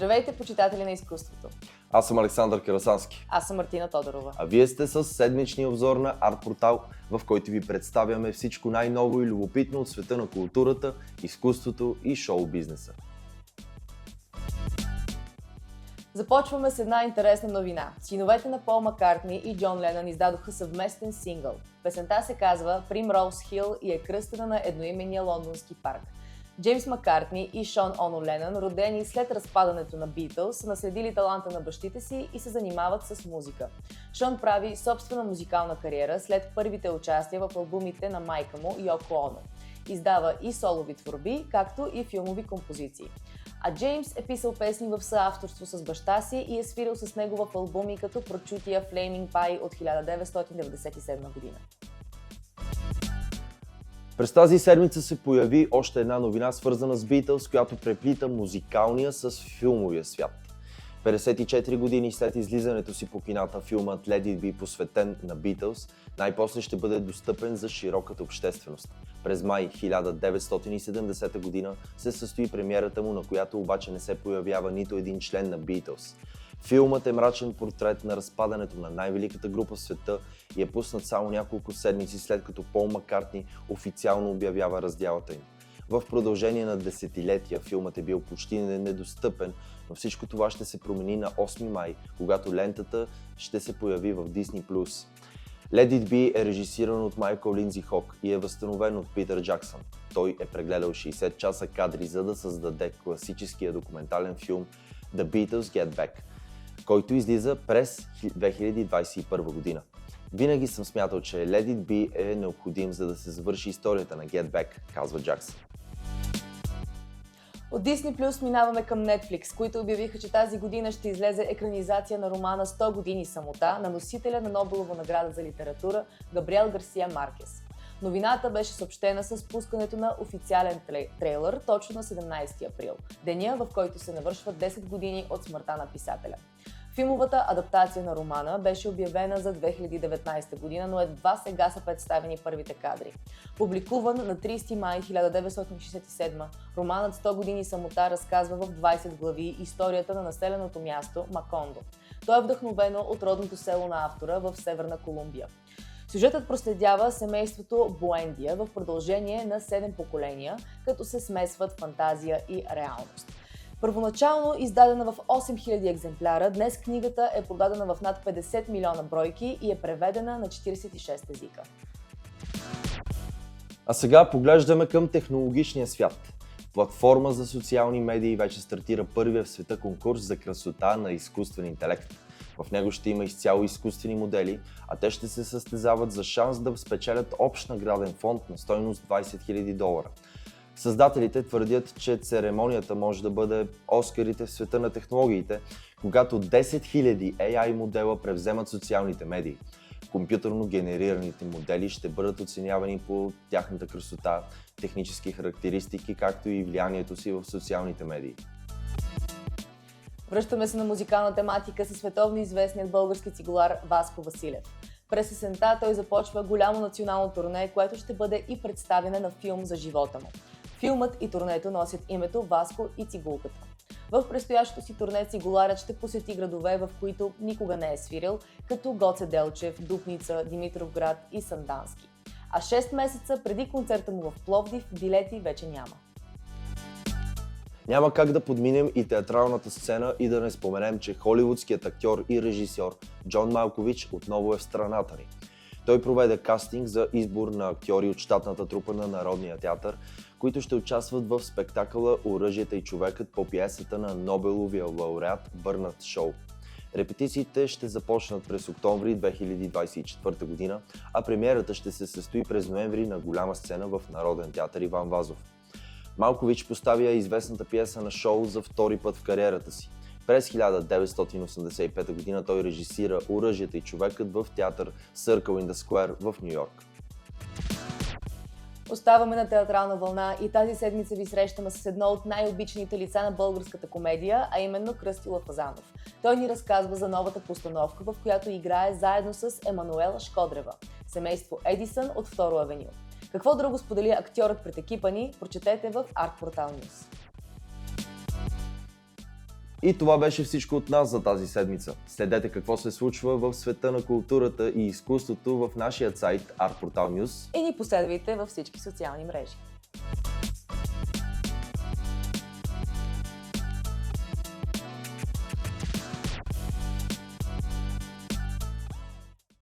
Здравейте, почитатели на изкуството! Аз съм Александър Карасански. Аз съм Мартина Тодорова. А вие сте с седмичния обзор на Art-Portal, в който ви представяме всичко най-ново и любопитно от света на културата, изкуството и шоу-бизнеса. Започваме с една интересна новина. Синовете на Пол Маккартни и Джон Ленън издадоха съвместен сингъл. Песента се казва Primrose Hill и е кръстена на едноименния лондонски парк. Джеймс Маккартни и Шон Оно Ленън, родени след разпадането на Beatles, са наследили таланта на бащите си и се занимават с музика. Шон прави собствена музикална кариера след първите участия в албумите на майка му Йоко Оно. Издава и солови творби, както и филмови композиции. А Джеймс е писал песни в съавторство с баща си и е свирил с него в албуми като прочутия Flaming Pie от 1997 година. През тази седмица се появи още една новина, свързана с Beatles, която преплита музикалния с филмовия свят. 54 години след излизането си по кината, филмът Let It Be, посветен на Beatles, най-после ще бъде достъпен за широката общественост. През май 1970 година се състои премиерата му, на която обаче не се появява нито един член на Beatles. Филмът е мрачен портрет на разпадането на най-великата група в света и е пуснат само няколко седмици след като Пол Маккартни официално обявява раздялата им. В продължение на десетилетия филмът е бил почти недостъпен, но всичко това ще се промени на 8 май, когато лентата ще се появи в Disney+. Let It Be е режисиран от Майкъл Линдзи Хок и е възстановен от Питър Джаксън. Той е прегледал 60 часа кадри, за да създаде класическия документален филм The Beatles Get Back, който излиза през 2021 година. Винаги съм смятал, че Let It Be е необходим, за да се завърши историята на Get Back, казва Джаксън. От Disney Plus минаваме към Netflix, които обявиха, че тази година ще излезе екранизация на романа «100 години самота» на носителя на Нобелова награда за литература Габриел Гарсия Маркес. Новината беше съобщена с пускането на официален трейлър точно на 17 април, деня, в който се навършват 10 години от смъртта на писателя. Филмовата адаптация на романа беше обявена за 2019 година, но едва сега са представени първите кадри. Публикуван на 30 май 1967, романът «100 години самота» разказва в 20 глави историята на населеното място Макондо. То е вдъхновено от родното село на автора в Северна Колумбия. Сюжетът проследява семейството Буендия в продължение на 7 поколения, като се смесват фантазия и реалност. Първоначално издадена в 8000 екземпляра, днес книгата е продадена в над 50 милиона бройки и е преведена на 46 езика. А сега поглеждаме към технологичния свят. Платформа за социални медии вече стартира първия в света конкурс за красота на изкуствен интелект. В него ще има изцяло изкуствени модели, а те ще се състезават за шанс да спечелят общ награден фонд на стойност $20 000. Създателите твърдят, че церемонията може да бъде Оскарите в света на технологиите, когато 10 000 AI модела превземат социалните медии. Компютърно генерираните модели ще бъдат оценявани по тяхната красота, технически характеристики, както и влиянието си в социалните медии. Връщаме се на музикална тематика със световно известният български цигулар Васко Василев. През есента той започва голямо национално турне, което ще бъде и представяне на филм за живота му. Филмът и турнето носят името Васко и цигулката. В предстоящото си турне цигуларът ще посети градове, в които никога не е свирил, като Гоце Делчев, Дупница, Димитровград и Сандански. А 6 месеца преди концерта му в Пловдив билети вече няма. Няма как да подминем и театралната сцена и да не споменем, че холивудският актьор и режисьор Джон Малкович отново е в страната ни. Той проведе кастинг за избор на актьори от щатната трупа на Народния театър, които ще участват в спектакъла "Оръжията и човекът" по пиесата на Нобеловия лауреат Бърнард Шоу. Репетициите ще започнат през октомври 2024 година, а премиерата ще се състои през ноември на голяма сцена в Народен театър Иван Вазов. Малкович поставя известната пиеса на Шоу за втори път в кариерата си. През 1985 година той режисира "Оръжията и човекът" в театър Circle in the Square в Ню Йорк. Оставаме на театрална вълна и тази седмица ви срещаме с едно от най-обичаните лица на българската комедия, а именно Кръстю Лъфазанов. Той ни разказва за новата постановка, в която играе заедно с Емануела Шкодрева, семейство Едисън от Второ авеню. Какво друго сподели актьорът пред екипа ни, прочетете в Art Portal News. И това беше всичко от нас за тази седмица. Следете какво се случва в света на културата и изкуството в нашия сайт Art Portal News. И ни последвайте във всички социални мрежи.